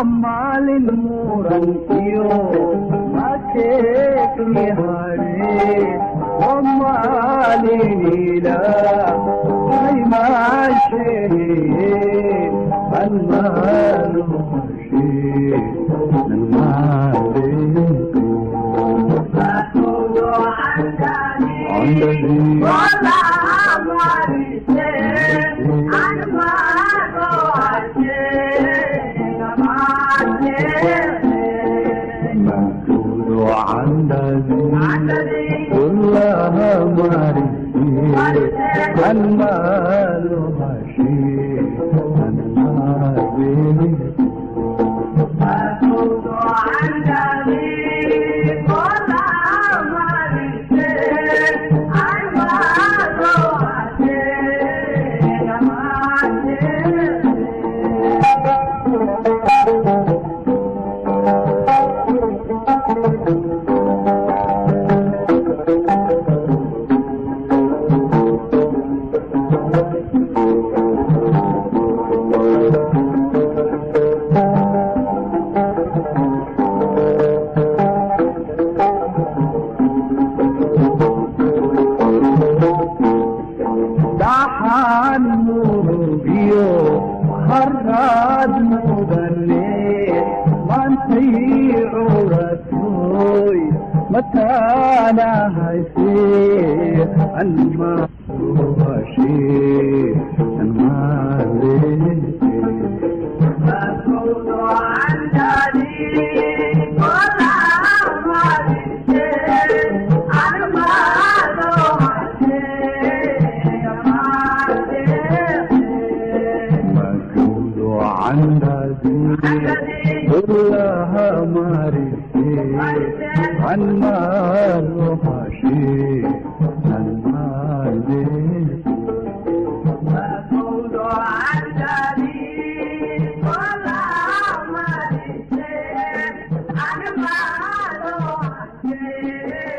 maalin murankiyo mateekni hare waa maalin ilaahay maashee almaalo hashee almaalo كلها مريض المال هشيم النار بيني أسود عن جميل كلها مريض المال dahan murugiyo harad mudane mantii curatoy mataana haysee almaalu hashee almaale كلها مريض المال هشيم المال مسؤول عن جميل كلها مريض المال هشيم